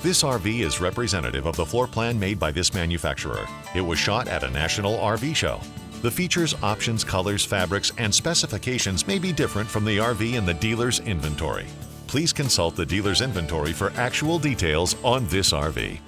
This RV is representative of the floor plan made by this manufacturer. It was shot at a national RV show. The features, options, colors, fabrics, and specifications may be different from the RV in the dealer's inventory. Please consult the dealer's inventory for actual details on this RV.